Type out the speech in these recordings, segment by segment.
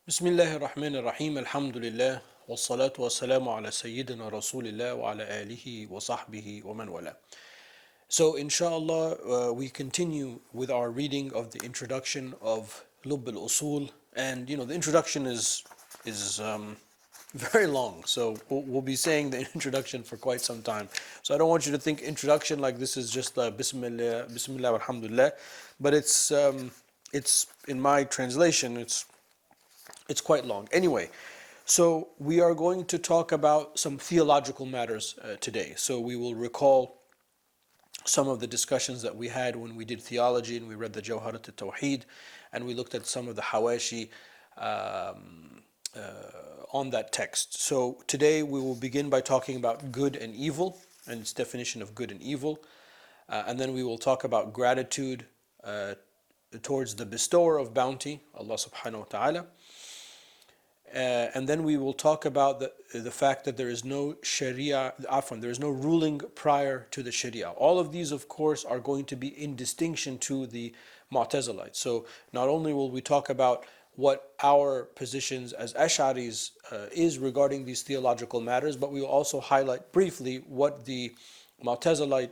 Bismillahir Rahmanir Rahim. Alhamdulillah. Wassalatu wassalamu ala Sayyidina Rasulillah wa ala alihi wa sahbihi wa man wala. So, inshallah, we continue with our reading of the introduction of Lubb al Usul. And the introduction is very long. So, we'll be saying the introduction for quite some time. So, I don't want you to think introduction like this is just Bismillah, Bismillah, Alhamdulillah. But it's in my translation, it's quite long. Anyway, so we are going to talk about some theological matters today. So we will recall some of the discussions that we had when we did theology and we read the Jawharat al-Tawheed and we looked at some of the hawashi on that text. So today we will begin by talking about good and evil and its definition of good and evil. And then we will talk about gratitude towards the bestower of bounty, Allah subhanahu wa ta'ala. And then we will talk about the fact that there is no Sharia, there is no ruling prior to the Sharia. All of these, of course, are going to be in distinction to the Mu'tazilites. So not only will we talk about what our positions as Ash'aris is regarding these theological matters, but we will also highlight briefly what the Mu'tazilite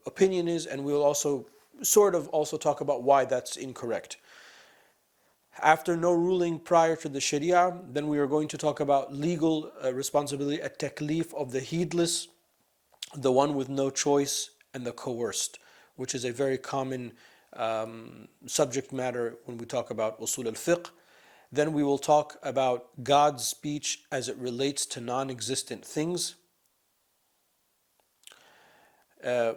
opinion is, and we will also also talk about why that's incorrect. After no ruling prior to the Sharia, then we are going to talk about legal responsibility, at taklif of the heedless, the one with no choice, and the coerced, which is a very common subject matter when we talk about Usul al Fiqh. Then we will talk about God's speech as it relates to non-existent things,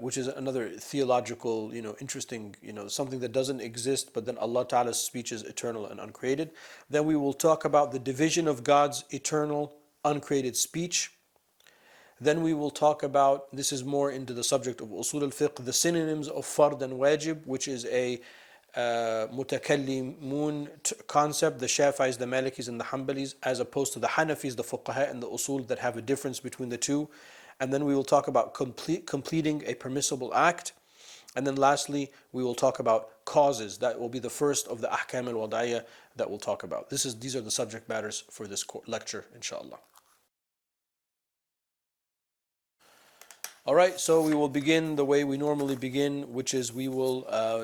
which is another theological, interesting, something that doesn't exist, but then Allah Ta'ala's speech is eternal and uncreated. Then we will talk about the division of God's eternal, uncreated speech. Then we will talk about, this is more into the subject of Usul al Fiqh, the synonyms of Fard and Wajib, which is a mutakallimun concept, the Shafi'is, the Malikis, and the Hanbalis, as opposed to the Hanafis, the Fuqaha, and the Usul that have a difference between the two. And then we will talk about completing a permissible act. And then lastly, we will talk about causes. That will be the first of the ahkam al-wada'iyah that we'll talk about. These are the subject matters for this lecture, inshallah. All right, so we will begin the way we normally begin, which is we will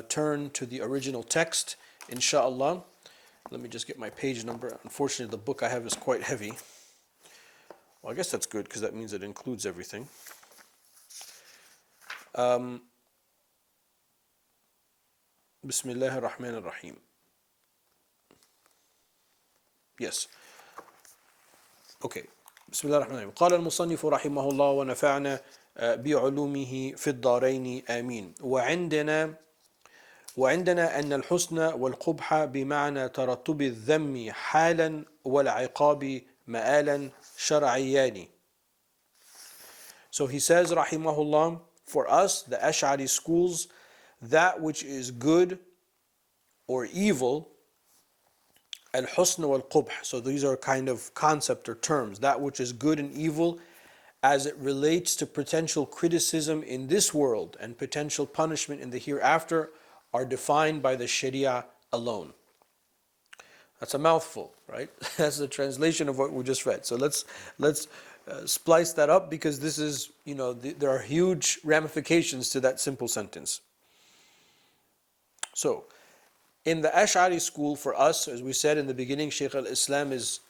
turn to the original text, inshallah. Let me just get my page number. Unfortunately, the book I have is quite heavy. Well, I guess that's good because that means it includes everything. Bismillah ar-Rahman ar-Rahim. Yes. Okay. Bismillah ar-Rahman ar-Rahim. قال المصنف رحمه الله ونفعنا بعلومه في الدارين آمين. وعندنا أن الحسن والقبح بمعنى ترتب الذم حالا والعقاب مآلا شرعيان. So he says, rahimahullah, for us, the Ash'ari schools, that which is good or evil, al-husn wal-qubh. So these are kind of concept or terms. That which is good and evil as it relates to potential criticism in this world and potential punishment in the hereafter are defined by the Sharia alone. That's a mouthful, right? That's the translation of what we just read. So let's splice that up, because this is, there are huge ramifications to that simple sentence. So, in the Ash'ari school, for us, as we said in the beginning, Shaykh al-Islam is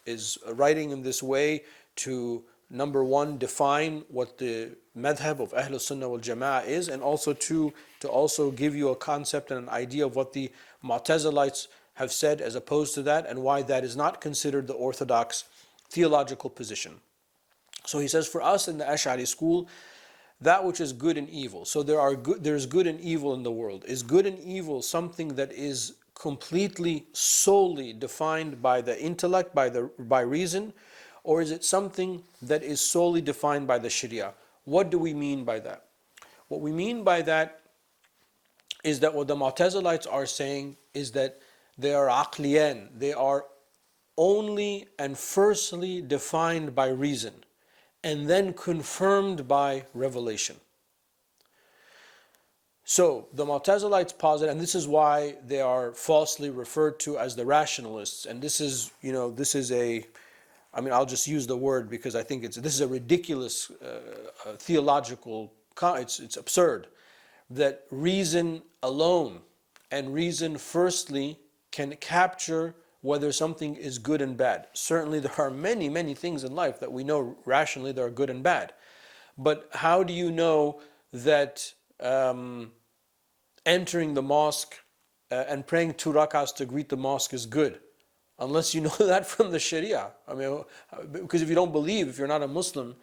writing in this way to, number one, define what the madhab of Ahlul Sunnah wal Jama'ah is, and also to also give you a concept and an idea of what the Mu'tazilites have said as opposed to that, and why that is not considered the orthodox theological position. So he says, for us in the Ash'ari school, that which is good and evil. So there's good and evil in the world. Is good and evil something that is completely, solely defined by the intellect, by reason, or is it something that is solely defined by the Sharia? What do we mean by that? What we mean by that is that what the Mu'tazilites are saying is that they are aqliyan, they are only and firstly defined by reason, and then confirmed by revelation. So the Mu'tazilites posit, and this is why they are falsely referred to as the rationalists. And this is, this is I mean, I'll just use the word because I think this is a ridiculous theological, it's absurd that reason alone and reason firstly can capture whether something is good and bad. Certainly there are many, many things in life that we know rationally that are good and bad. But how do you know that entering the mosque and praying 2 rak'ahs to greet the mosque is good? Unless you know that from the Sharia. I mean, because if you don't believe, if you're not a Muslim,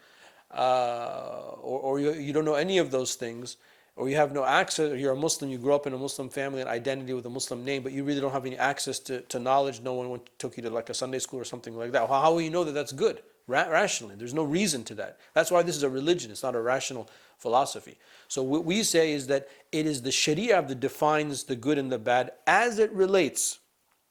or you don't know any of those things, or you have no access, or you're a Muslim, you grew up in a Muslim family and identity with a Muslim name, but you really don't have any access to knowledge, no one took you to like a Sunday school or something like that. How will you know that that's good? Rationally, there's no reason to that. That's why this is a religion, it's not a rational philosophy. So what we say is that it is the Sharia that defines the good and the bad as it relates,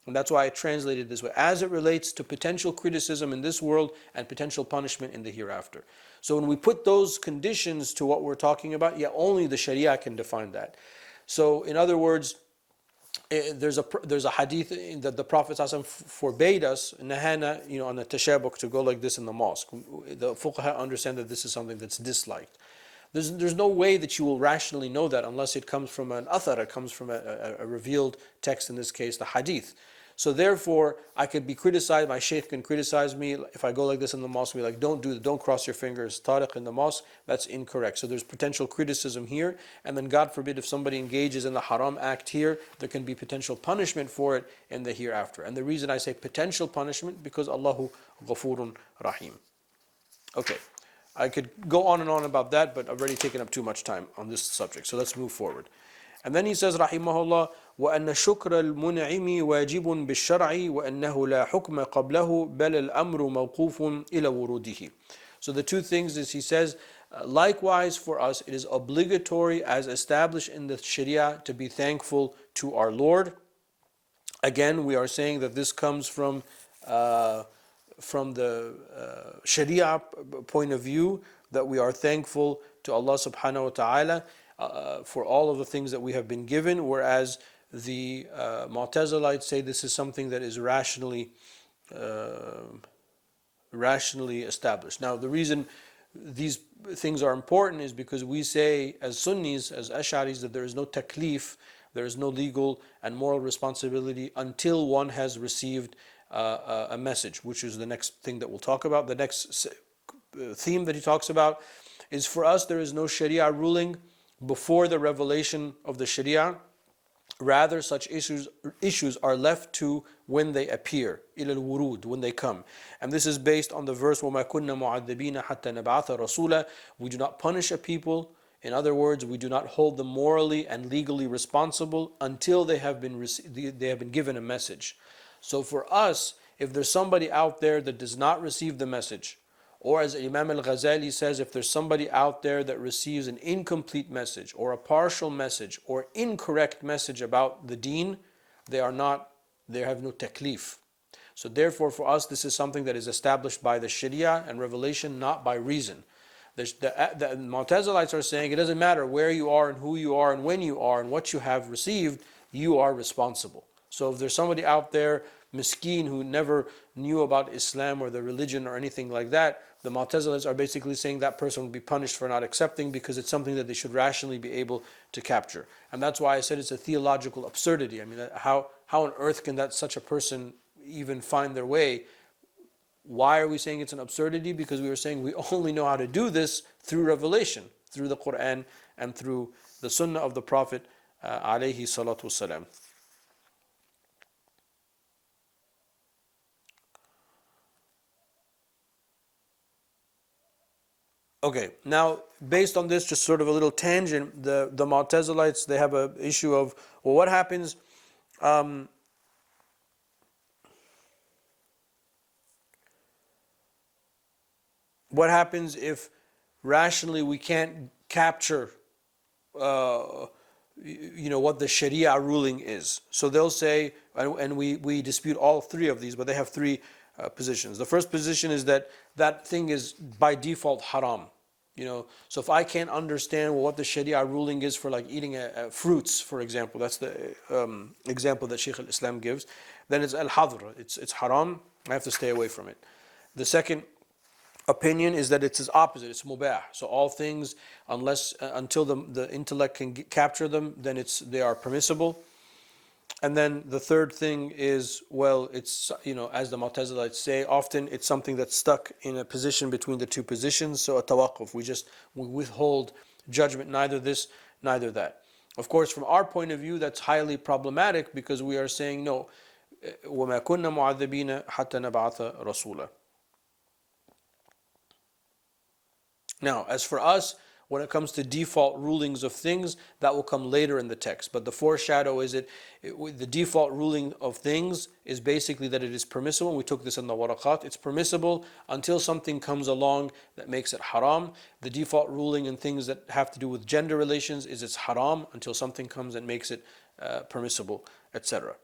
and that's why I translated this way, as it relates to potential criticism in this world and potential punishment in the hereafter. So when we put those conditions to what we're talking about, only the Sharia can define that. So in other words, there's a hadith that the Prophet ﷺ forbade us, nahana, on the tashabuk, to go like this in the mosque. The fuqaha understand that this is something that's disliked. There's no way that you will rationally know that unless it comes from an athar, it comes from a revealed text, in this case the hadith. So therefore, I could be criticized, my shaykh can criticize me if I go like this in the mosque, be like, don't do that, don't cross your fingers, tariq in the mosque, that's incorrect. So there's potential criticism here, and then God forbid if somebody engages in the haram act here, there can be potential punishment for it in the hereafter. And the reason I say potential punishment, because Allahu ghafurun rahim. Okay, I could go on and on about that, but I've already taken up too much time on this subject, so let's move forward. And then he says, rahimahullah, وأن شكر المنعم واجب بالشرع وأنه لا حكم قبله بل الأمر موقوف إلى وروده. So the two things is, he says, likewise for us it is obligatory as established in the Sharia to be thankful to our Lord. Again, we are saying that this comes from the Sharia point of view, that we are thankful to Allah subhanahu wa ta'ala for all of the things that we have been given, whereas the Mu'tazilites say this is something that is rationally established. Now the reason these things are important is because we say as Sunnis, as Ash'aris, that there is no taklif, there is no legal and moral responsibility until one has received a message, which is the next thing that we'll talk about. The next theme that he talks about is, for us there is no Sharia ruling before the revelation of the Sharia. Rather, such issues are left to when they appear, إلى الورود, when they come. And this is based on the verse, وَمَا كُنَّا مُعَذِّبِينَ حَتَّى نَبْعَثَ رَسُولًا. We do not punish a people. In other words, we do not hold them morally and legally responsible until they have been given a message. So for us, if there's somebody out there that does not receive the message, or as Imam al-Ghazali says, if there's somebody out there that receives an incomplete message or a partial message or incorrect message about the deen, they have no taklif. So therefore for us this is something that is established by the Sharia and revelation, not by reason. The Mu'tazilites are saying it doesn't matter where you are and who you are and when you are and what you have received, you are responsible. So if there's somebody out there, miskeen, who never knew about Islam or the religion or anything like that, the Mu'tazilites are basically saying that person will be punished for not accepting, because it's something that they should rationally be able to capture. And that's why I said it's a theological absurdity. I mean, how on earth can such a person even find their way? Why are we saying it's an absurdity? Because we were saying we only know how to do this through revelation, through the Quran and through the Sunnah of the Prophet alayhi salatu wasalam. Okay, now based on this, just sort of a little tangent, the Mu'tazilites, they have an issue of, well, what happens if rationally we can't capture what the Sharia ruling is? So they'll say, and we dispute all three of these, but they have three positions. The first position is that thing is by default haram. So if I can't understand what the Sharia ruling is for like eating fruits, for example, that's the example that Shaykh al-Islam gives, then it's al-hadr, it's haram, I have to stay away from it. The second opinion is that it's its opposite, it's mubah. So all things, until the intellect can capture them, then they are permissible. And then the third thing is, well, it's, as the Mu'tazilites say, often it's something that's stuck in a position between the two positions. So a tawaqquf, we withhold judgment, neither this, neither that. Of course, from our point of view, that's highly problematic because we are saying, no, وَمَا كُنَّا مُعَذِّبِينَ حَتَّى نَبْعَثَ رَسُولًا. Now, as for us, when it comes to default rulings of things, that will come later in the text. But the foreshadow is the default ruling of things is basically that it is permissible. We took this in the waraqat. It's permissible until something comes along that makes it haram. The default ruling in things that have to do with gender relations is it's haram until something comes and makes it permissible, etc.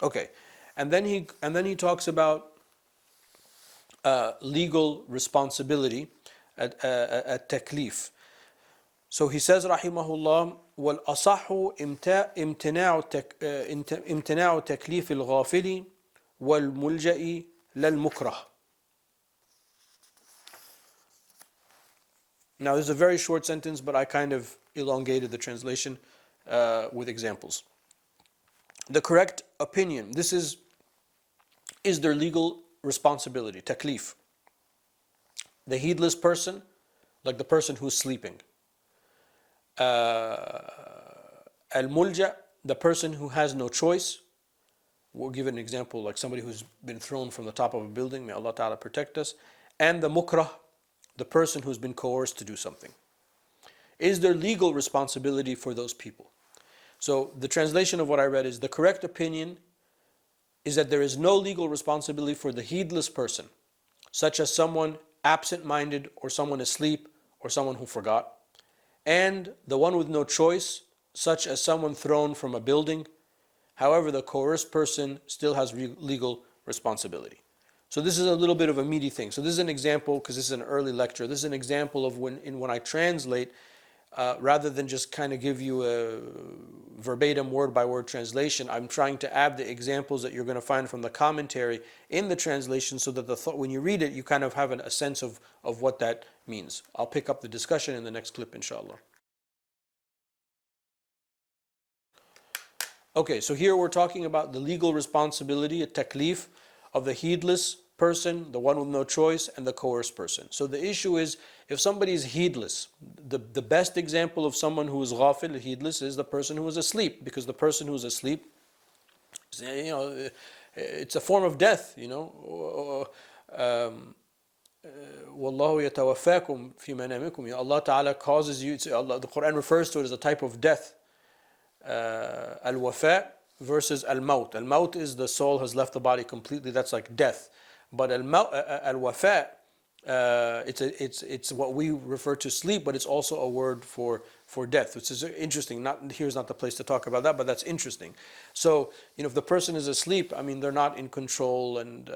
Okay, and then he talks about legal responsibility at taklif. So he says, rahimahullah, وَالْأَصَحُ امتناع تكليف الغافل والملجأ للمكره. Now this is a very short sentence, but I kind of elongated the translation with examples. The correct opinion, this is their legal responsibility, taklif. The heedless person, like the person who's sleeping. Al-mulja, the person who has no choice. We'll give an example like somebody who's been thrown from the top of a building, may Allah Ta'ala protect us. And the mukrah, the person who's been coerced to do something. Is there legal responsibility for those people? So the translation of what I read is, the correct opinion is that there is no legal responsibility for the heedless person, such as someone absent-minded or someone asleep or someone who forgot, and the one with no choice, such as someone thrown from a building. However, the coerced person still has legal responsibility. So this is a little bit of a meaty thing. So this is an example, because this is an early lecture, this is an example of when I translate, rather than just kind of give you a verbatim word-by-word translation, I'm trying to add the examples that you're going to find from the commentary in the translation so that when you read it, you kind of have a sense of what that means. I'll pick up the discussion in the next clip, inshallah. Okay, so here we're talking about the legal responsibility, a taklif, of the heedless person, the one with no choice, and the coerced person. So the issue is, if somebody is heedless, the best example of someone who is ghafil, heedless, is the person who is asleep, because the person who is asleep, it's a form of death, وَاللَّهُ يَتَوَفَّاكُمْ فِي مَنَامِكُمْ. Allah Ta'ala causes you, the Quran refers to it as a type of death. Al-wafa versus al-maut. Al-maut is the soul has left the body completely, that's like death. But al-wafa, it's what we refer to sleep, but it's also a word for death, which is interesting. Here's not the place to talk about that, but that's interesting. So, if the person is asleep, they're not in control, and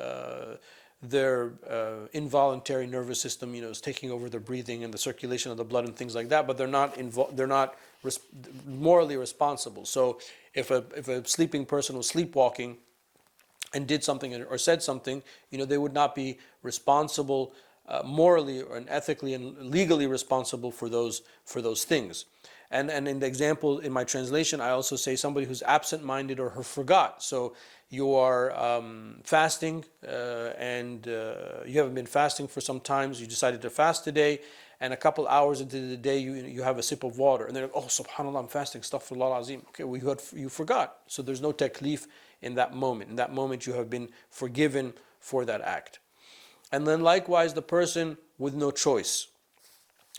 their involuntary nervous system, is taking over their breathing and the circulation of the blood and things like that, but they're not morally responsible. So if a sleeping person was sleepwalking and did something or said something, they would not be responsible morally and ethically and legally responsible for those things. And in the example in my translation, I also say somebody who's absent-minded or who forgot. So you are fasting and you haven't been fasting for some time. You decided to fast today, and a couple hours into the day you have a sip of water, and they're like, oh, subhanAllah, I'm fasting, astaghfirullah azim. Okay, well, you forgot. So there's no taklif in that moment. In that moment you have been forgiven for that act. And then likewise the person with no choice.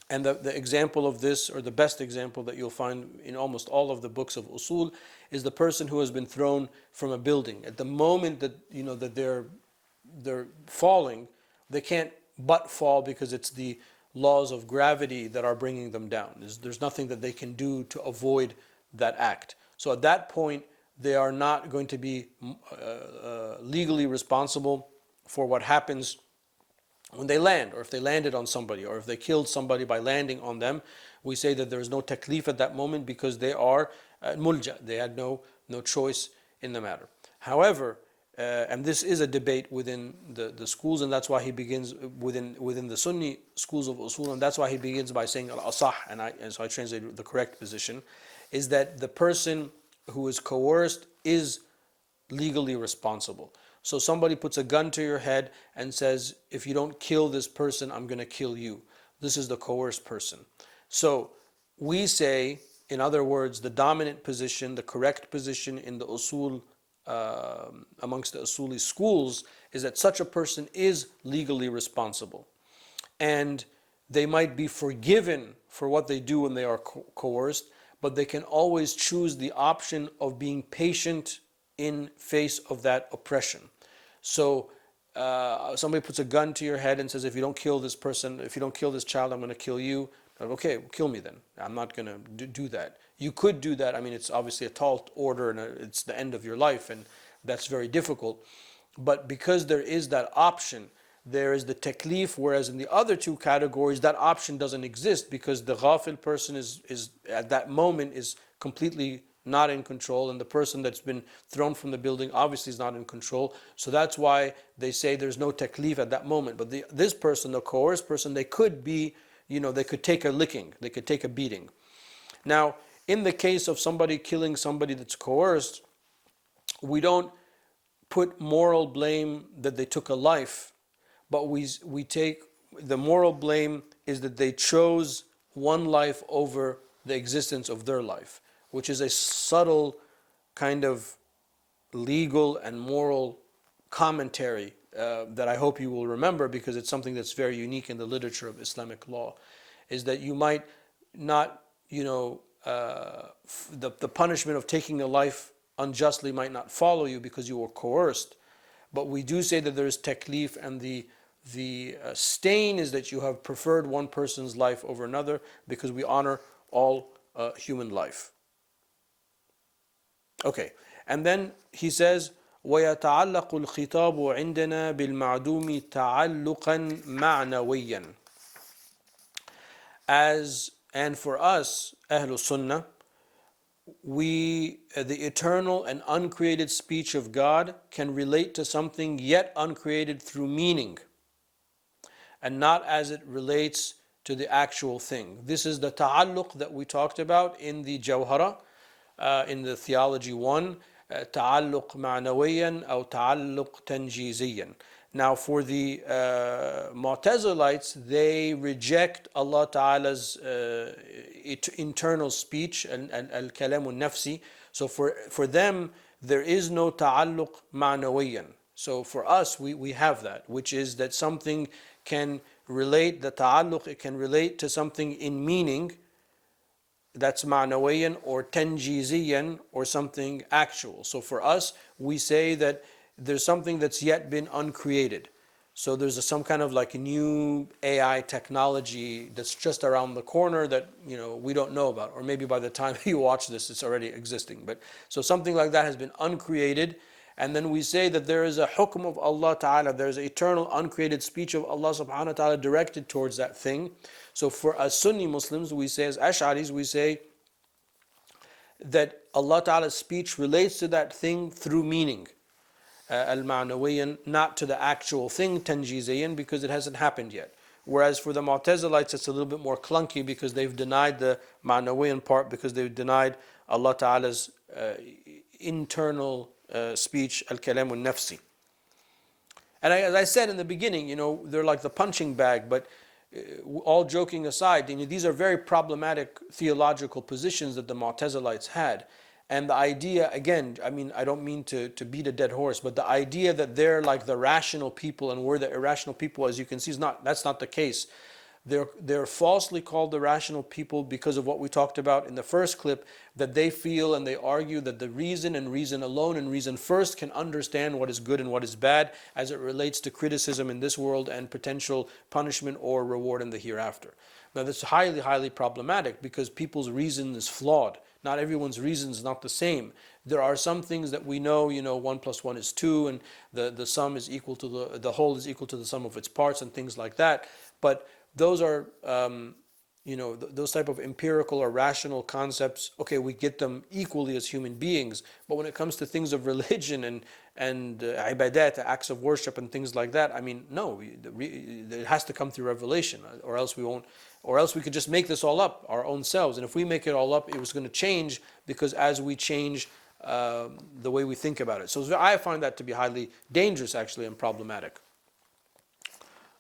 And the example of this, or the best example that you'll find in almost all of the books of usul, is the person who has been thrown from a building. At the moment that that they're falling, they can't but fall, because it's the laws of gravity that are bringing them down. There's nothing that they can do to avoid that act. So at that point, they are not going to be legally responsible for what happens when they land, or if they landed on somebody, or if they killed somebody by landing on them, we say that there is no taklif at that moment because they are mulja. They had no choice in the matter. However, and this is a debate within the schools, and that's why he begins within the Sunni schools of usul, and that's why he begins by saying al-asah, and so I translate the correct position, is that the person who is coerced is legally responsible. So somebody puts a gun to your head and says, if you don't kill this person, I'm going to kill you. This is the coerced person. So we say, in other words, the dominant position, the correct position in the usul, amongst the usuli schools, is that such a person is legally responsible. And they might be forgiven for what they do when they are coerced, but they can always choose the option of being patient in face of that oppression. So somebody puts a gun to your head and says, if you don't kill this person, if you don't kill this child, I'm going to kill you. Okay, well, kill me then. I'm not going to do that. You could do that. I mean, it's obviously a tall order and it's the end of your life, and that's very difficult. But because there is that option, there is the taklif, whereas in the other two categories, that option doesn't exist because the ghafil person is at that moment is completely not in control, and the person that's been thrown from the building obviously is not in control. So that's why they say there's no taklif at that moment. But this person, the coerced person, they could be, they could take a licking, they could take a beating. Now, in the case of somebody killing somebody that's coerced, we don't put moral blame that they took a life, but we take the moral blame is that they chose one life over the existence of their life, which is a subtle kind of legal and moral commentary that I hope you will remember, because it's something that's very unique in the literature of Islamic law, is that you might not, the punishment of taking a life unjustly might not follow you because you were coerced, but we do say that there is taklif, and the stain is that you have preferred one person's life over another, because we honor all human life. Okay, and then he says, وَيَتَعَلَّقُ الْخِطَابُ عِنْدَنَا بِالْمَعْدُومِ تَعَلُّقًا مَعْنَوِيًّا. And for us, Ahlul Sunnah, the eternal and uncreated speech of God can relate to something yet uncreated through meaning, and not as it relates to the actual thing. This is the ta'alluq that we talked about in the Jawhara, in the Theology 1, تعلق معنويا أو تعلق تنجيزيا. Now for the Mu'tazilites, they reject Allah Ta'ala's internal speech, al-kalam al-nafsi. So for them, there is no ta'alluq ma'nawiyan. So for us, we have that, which is that something can relate, the ta'alluq, it can relate to something in meaning, that's ma'nawiyan, or tanjiziyan, or something actual. So for us, we say that there's something that's yet been uncreated. So there's some kind of like a new AI technology that's just around the corner that we don't know about, or maybe by the time you watch this, it's already existing. But so something like that has been uncreated, and then we say that there is a hukm of Allah Ta'ala, there's an eternal uncreated speech of Allah Subhanahu wa Ta'ala directed towards that thing. So for us Sunni Muslims, we say, as Ash'aris, we say that Allah Ta'ala's speech relates to that thing through meaning, al-ma'nawiyan, not to the actual thing, tanjiziyan, because it hasn't happened yet. Whereas for the Mu'tazilites, it's a little bit more clunky because they've denied the ma'nawiyan part, because they've denied Allah Ta'ala's internal speech, al-kalam al-nafsi. And as I said in the beginning, they're like the punching bag, but all joking aside, these are very problematic theological positions that the Mu'tazilites had. And the idea, again, I don't mean to beat a dead horse, but the idea that they're like the rational people and we're the irrational people, as you can see, that's not the case. They're falsely called the rational people because of what we talked about in the first clip, that they feel and they argue that the reason and reason alone and reason first can understand what is good and what is bad as it relates to criticism in this world and potential punishment or reward in the hereafter. Now that's highly, highly problematic because people's reason is flawed. Not everyone's reason is not the same. There are some things that we know, 1 plus 1 is 2, and the sum is equal to the whole is equal to the sum of its parts and things like that. But those are, those type of empirical or rational concepts, okay, we get them equally as human beings. But when it comes to things of religion and ibadat, acts of worship and things like that, I mean, no, it has to come through revelation, or else we won't, or else we could just make this all up our own selves. And if we make it all up, it was going to change, because as we change the way we think about it. So I find that to be highly dangerous, actually, and problematic.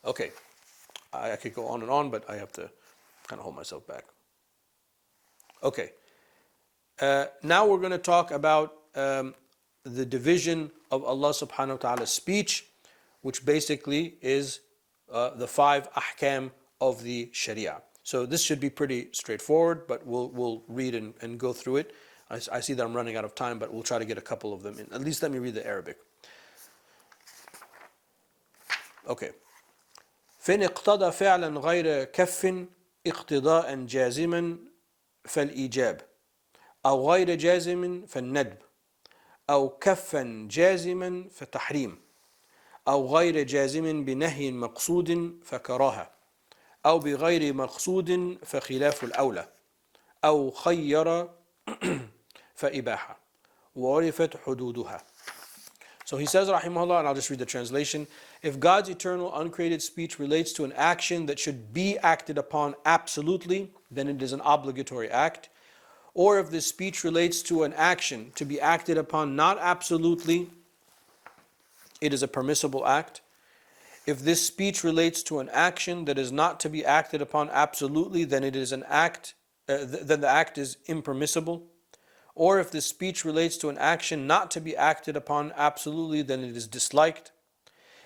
Okay, I could go on and on, but I have to kind of hold myself back. Okay, now we're going to talk about the division of Allah subhanahu wa ta'ala's speech, which basically is the 5 ahkam of the Sharia. So this should be pretty straightforward, but we'll read and go through it. I see that I'm running out of time, but we'll try to get a couple of them in. At least let me read the Arabic. Okay. فإن اقتضى فعلا غير كف اقتضاء جازما فالإيجاب أو غير جازم فالندب أو كفا جازما فتحريم أو غير جازم بنهي مقصود فكراهة أو بغير مقصود فخلاف الأولى أو خير فإباحة وعرفت حدودها. So he says, rahimahullah, and I'll just read the translation. If God's eternal uncreated speech relates to an action that should be acted upon absolutely, then it is an obligatory act. Or if this speech relates to an action to be acted upon not absolutely, it is a permissible act. If this speech relates to an action that is not to be acted upon absolutely, then it is an act, then the act is impermissible. Or if the speech relates to an action not to be acted upon absolutely, then it is disliked.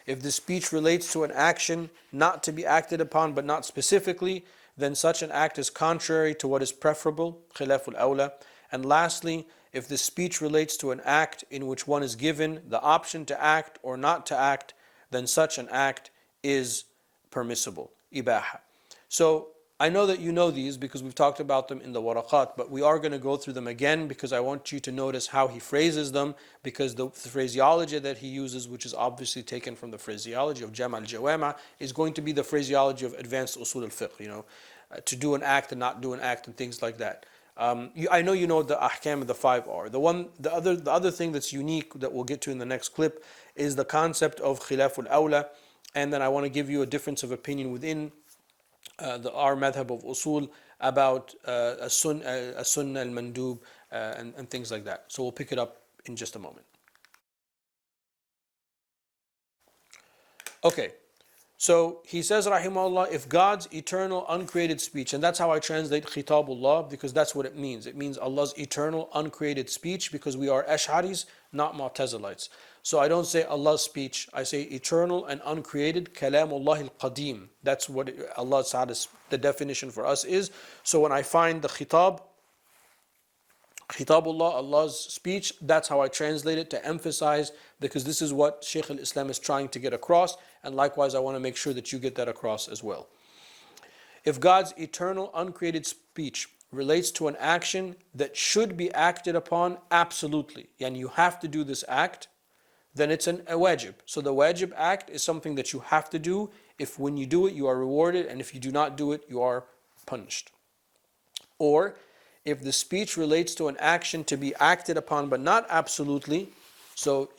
If the speech relates to an action not to be acted upon but not specifically, then such an act is contrary to what is preferable, khilaful awla. And lastly, if the speech relates to an act in which one is given the option to act or not to act, then such an act is permissible, ibaha. So I know that you know these because we've talked about them in the waraqat, but we are going to go through them again because I want you to notice how he phrases them, because the phraseology that he uses, which is obviously taken from the phraseology of Jam' al-Jawama, is going to be the phraseology of advanced Usul al Fiqh, to do an act and not do an act and things like that. I know you know the ahkam of the 5 are. The other thing that's unique that we'll get to in the next clip is the concept of khilaful awla, and then I want to give you a difference of opinion within our madhab of usul about sunnah al-mandub and things like that. So we'll pick it up in just a moment. Okay, so he says, rahimahullah, if God's eternal uncreated speech, and that's how I translate khitabullah, because that's what it means. It means Allah's eternal uncreated speech, because we are Ash'aris, not Mu'tazilites. So I don't say Allah's speech, I say eternal and uncreated, kalamullah al-qadim. That's what Allah's the definition for us is. So when I find the khitabullah, Allah's speech, that's how I translate it to emphasize, because this is what Shaykh al-Islam is trying to get across, and likewise I want to make sure that you get that across as well. If God's eternal uncreated speech relates to an action that should be acted upon absolutely, and you have to do this act, then it's a wajib. So the wajib act is something that you have to do. If when you do it, you are rewarded, and if you do not do it, you are punished. Or if the speech relates to an action to be acted upon but not absolutely, so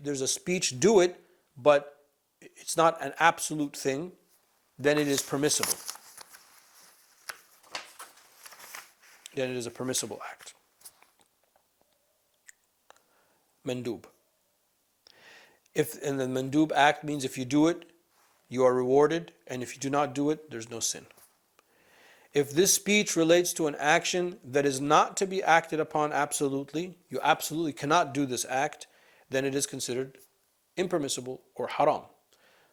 there's a speech, do it, but it's not an absolute thing, then it is permissible. Then it is a permissible act. Mandub. And the mandub act means if you do it, you are rewarded, and if you do not do it, there's no sin. If this speech relates to an action that is not to be acted upon absolutely, you absolutely cannot do this act, then it is considered impermissible or haram.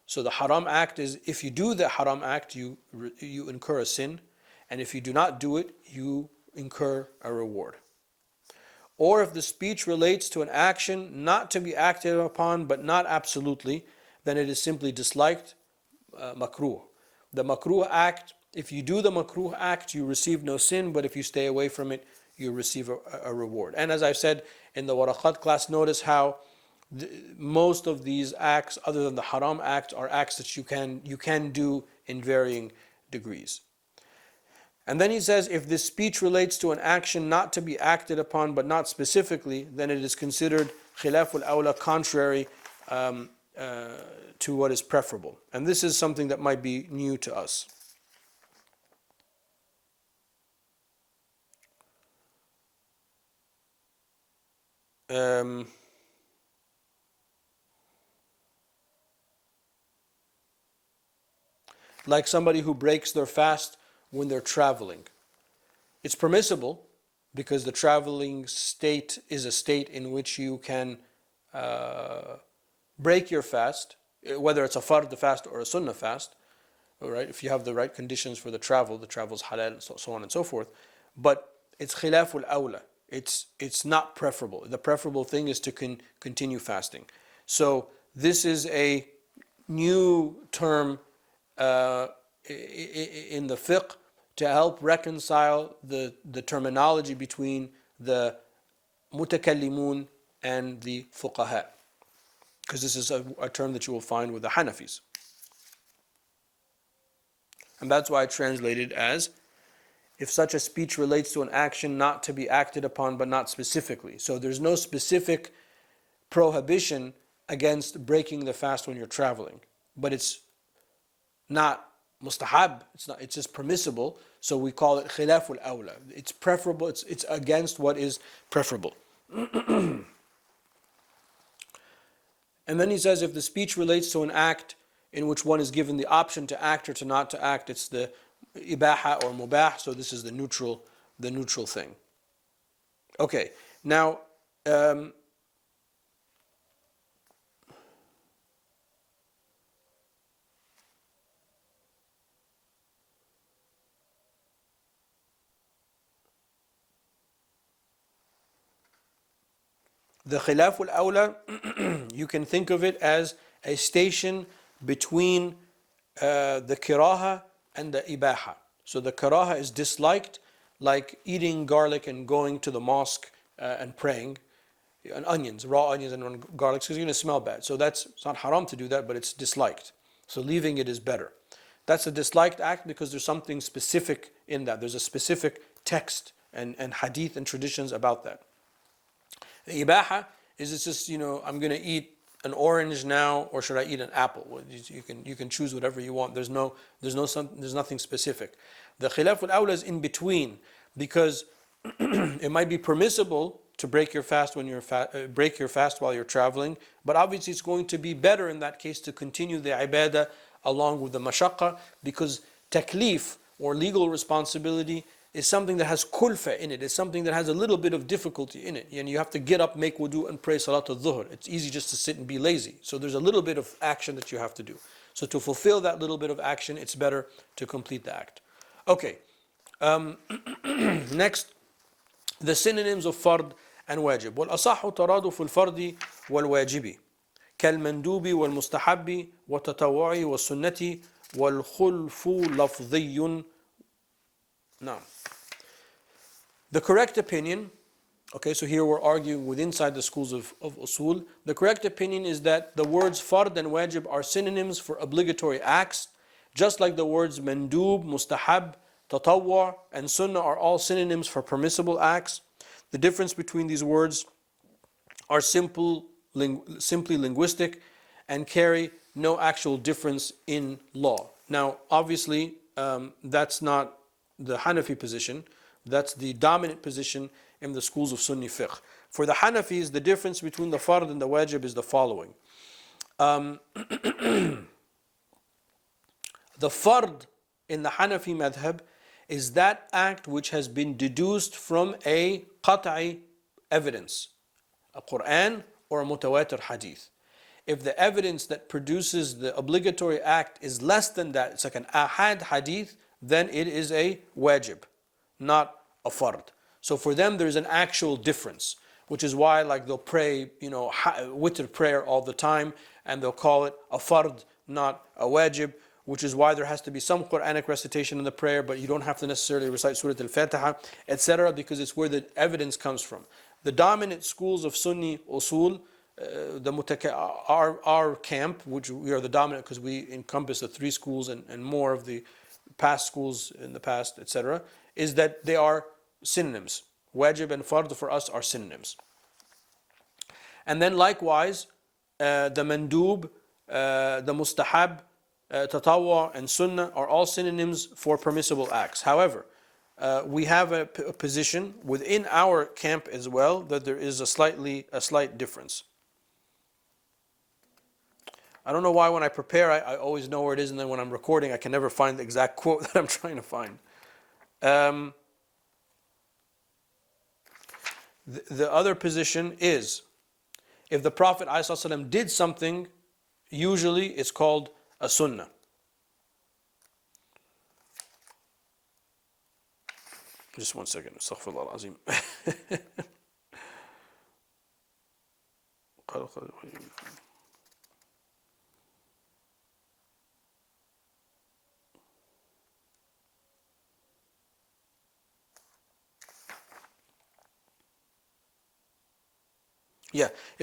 So the haram act is, if you do the haram act, you incur a sin, and if you do not do it, you incur a reward. Or if the speech relates to an action not to be acted upon but not absolutely, then it is simply disliked, makruh. The makruh act, if you do the makruh act, you receive no sin, but if you stay away from it, you receive a reward. And as I've said in the waraqat class, notice how most of these acts, other than the haram acts, are acts that you can do in varying degrees. And then he says, if this speech relates to an action not to be acted upon, but not specifically, then it is considered khilaful awla, contrary to what is preferable. And this is something that might be new to us. Like somebody who breaks their fast when they're traveling. It's permissible because the traveling state is a state in which you can break your fast, whether it's a fard fast or a sunnah fast, all right? If you have the right conditions for the travel's halal, so on and so forth. But it's khilaful awla. It's not preferable. The preferable thing is to continue fasting. So this is a new term in the fiqh to help reconcile the terminology between the mutakallimun and the fuqaha, because this is a term that you will find with the Hanafis. And that's why I translated as, if such a speech relates to an action not to be acted upon but not specifically. So there's no specific prohibition against breaking the fast when you're traveling, but it's not mustahab, it's just permissible, so we call it khilaful awla. It's preferable, it's against what is preferable. And then he says, if the speech relates to an act in which one is given the option to act or to not to act, it's the ibaha or mubah, so this is the neutral thing. Okay, now the khilaful awla, you can think of it as a station between the kiraha and the ibaha. So the kiraha is disliked, like eating garlic and going to the mosque and praying, and onions, raw onions and garlic, because you're going to smell bad. So it's not haram to do that, but it's disliked. So leaving it is better. That's a disliked act because there's something specific in that. There's a specific text and hadith and traditions about that. The ibaha is, it's just, I'm going to eat an orange now, or should I eat an apple? Well, you can choose whatever you want. There's nothing specific. The khilaful awla is in between, because it might be permissible to break your fast when break your fast while you're traveling, but obviously it's going to be better in that case to continue the ibadah along with the mashaqqa, because taklif, or legal responsibility, is something that has kulfa in it. It's something that has a little bit of difficulty in it. And you have to get up, make wudu, and pray salat al-dhuhr. It's easy just to sit and be lazy. So there's a little bit of action that you have to do. So to fulfill that little bit of action, it's better to complete the act. Okay. Next, the synonyms of fard and wajib. والأصح ترادف الفرد والواجب كالمندوب والمستحب والتطوع والسنة والخلف لفظي. Now, the correct opinion, okay, so here we're arguing with inside the schools of usul. The correct opinion is that the words fard and wajib are synonyms for obligatory acts, just like the words mandub, mustahab, tatawwa, and sunnah are all synonyms for permissible acts. The difference between these words are simply linguistic and carry no actual difference in law. Now, obviously, that's not the Hanafi position. That's the dominant position in the schools of Sunni fiqh. For the Hanafis, the difference between the fard and the wajib is the following. The fard in the Hanafi madhab is that act which has been deduced from a qat'i evidence, a Quran or a mutawatir hadith. If the evidence that produces the obligatory act is less than that, it's like an ahad hadith, then it is a wajib, not a fard. So for them, there's an actual difference, which is why, like, they'll pray, witr prayer all the time, and they'll call it a fard, not a wajib, which is why there has to be some Quranic recitation in the prayer, but you don't have to necessarily recite Surah Al-Fatiha, etc., because it's where the evidence comes from. The dominant schools of Sunni usul, our camp, which we are the dominant because we encompass the three schools and more of the past schools in the past, etc., is that they are synonyms. Wajib and fard for us are synonyms. And then likewise, the mandub, the mustahab, tatawwa, and sunnah are all synonyms for permissible acts. However, we have a position within our camp as well that there is a slight difference. I don't know why when I prepare I always know where it is, and then when I'm recording I can never find the exact quote that I'm trying to find. The other position is, if the Prophet ﷺ did something, usually it's called a sunnah. Just one second. Astaghfirullah al-Azim.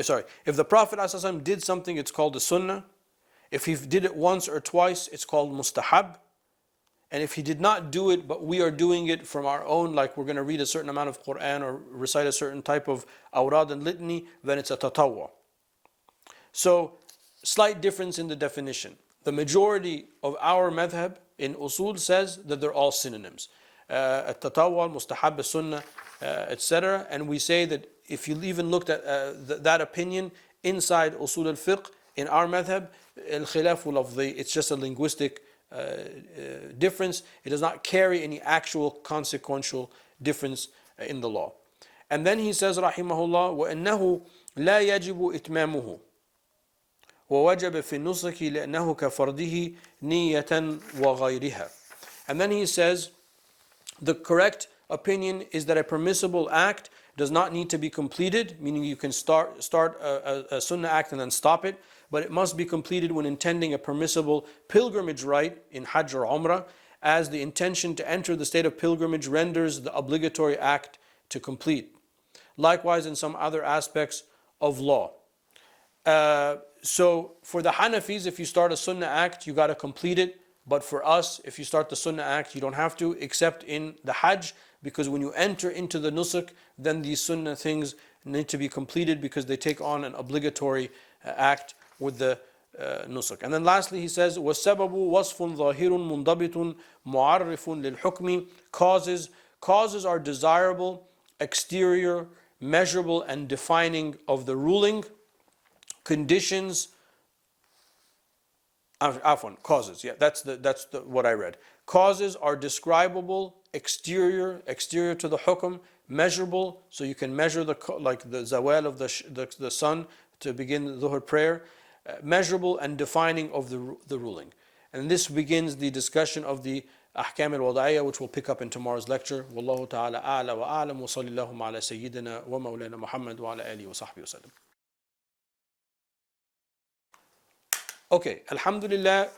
Sorry. If the Prophet ﷺ did something, it's called a sunnah. If he did it once or twice, it's called mustahab. And if he did not do it, but we are doing it from our own, like we're going to read a certain amount of Quran or recite a certain type of awrad and litany, then it's a tatawwa. So, slight difference in the definition. The majority of our madhab in usul says that they're all synonyms. At-tatawwa, mustahab, sunnah, etc. And we say that if you even looked at that opinion inside Usul al Fiqh, in our madhab, al-khilafu lafzi, it's just a linguistic difference. It does not carry any actual consequential difference in the law. And then he says, rahimahullah, وَإِنَّهُ لَا يَجِبُ إِتْمَامُهُ وَوَجَبَ فِي النُّسْخِ لِأَنَّهُ كَفَرْضِهِ نِيَّةً وَغَيْرِهَا. And then he says, the correct opinion is that a permissible act does not need to be completed, meaning you can start a sunnah act and then stop it, but it must be completed when intending a permissible pilgrimage rite in Hajj or Umrah, as the intention to enter the state of pilgrimage renders the obligatory act to complete. Likewise in some other aspects of law. So for the Hanafis, if you start a sunnah act, you got to complete it. But for us, if you start the sunnah act, you don't have to, except in the Hajj, because when you enter into the nusuk, then these sunnah things need to be completed because they take on an obligatory act with the nusuk. And then lastly he says, وَالسَّبَبُ وَصْفٌ ظَاهِرٌ مُنْضَبِطٌ مُعَرِّفٌ لِلْحُكْمِ. Causes are desirable, exterior, measurable, and defining of the ruling. Conditions, causes. Yeah, that's what I read. Causes are describable, exterior to the hukm, measurable, so you can measure the zawal of the sun to begin the dhuhr prayer, measurable and defining of the ruling. And this begins the discussion of the ahkam al-wada'iyya, which we'll pick up in tomorrow's lecture. Wallahu ta'ala a'la wa a'lam wa sallallahu ala sayyidina wa mawlana Muhammad wa ala alihi wa sahbihi wa sallam. Okay, alhamdulillah,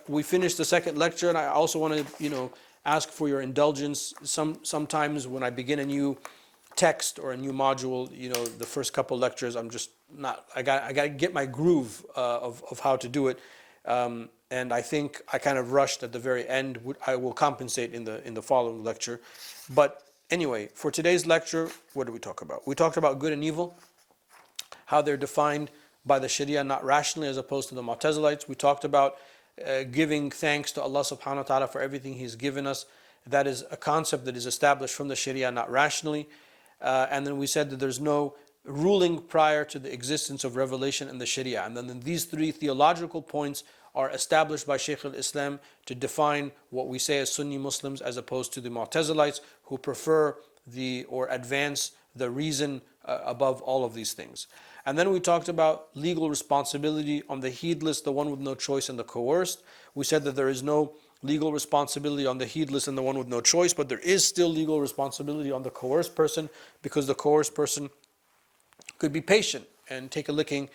we finished the second lecture, and I also want to, ask for your indulgence. Sometimes when I begin a new text or a new module, the first couple lectures, I'm just not. I got to get my groove of how to do it, and I think I kind of rushed at the very end. I will compensate in the following lecture, but anyway, for today's lecture, what did we talk about? We talked about good and evil, how they're defined by the Sharia, not rationally, as opposed to the Mu'tazilites. We talked about giving thanks to Allah subhanahu wa ta'ala for everything He's given us. That is a concept that is established from the Sharia, not rationally. And then we said that there's no ruling prior to the existence of revelation in the Sharia. And then these three theological points are established by Shaykh al-Islam to define what we say as Sunni Muslims, as opposed to the Mu'tazilites, who prefer or advance the reason above all of these things. And then we talked about legal responsibility on the heedless, the one with no choice, and the coerced. We said that there is no legal responsibility on the heedless and the one with no choice, but there is still legal responsibility on the coerced person, because the coerced person could be patient and take a licking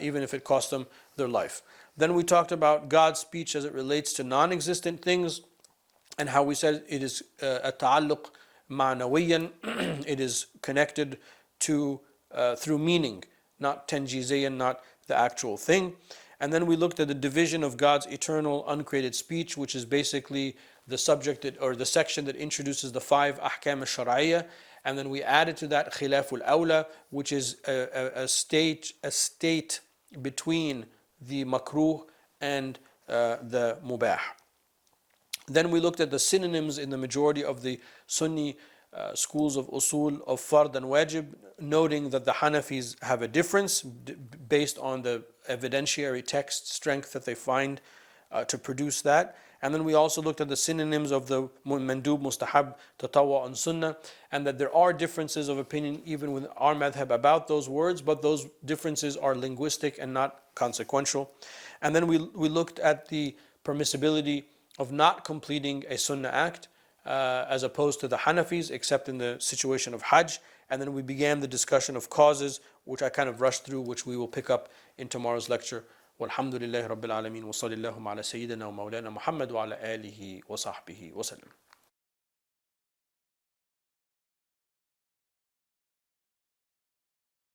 even if it cost them their life. Then we talked about God's speech as it relates to non-existent things, and how we said it is a ta'alluq ma'nawiyan, it is connected to through meaning, not tanjiziyan, not the actual thing. And then we looked at the division of God's eternal uncreated speech, which is basically the subject or the section that introduces the 5 ahkam al-shar'iyya. And then we added to that khilaf al-awla, which is a state between the makruh and the mubah. Then we looked at the synonyms in the majority of the Sunni schools of usul of fard and wajib, noting that the Hanafis have a difference based on the evidentiary text strength that they find to produce that. And then we also looked at the synonyms of the mandub, mustahab, tatawwa, and sunnah, and that there are differences of opinion even with our madhab about those words, but those differences are linguistic and not consequential. And then we looked at the permissibility of not completing a sunnah act as opposed to the Hanafis, except in the situation of Hajj. And then we began the discussion of causes, which I kind of rushed through, which we will pick up in tomorrow's lecture. Walhamdulillahi Rabbil Alameen wa sallallahu ala Sayyidina wa Mawlana Muhammad wa ala alihi wa sahbihi wa sallam.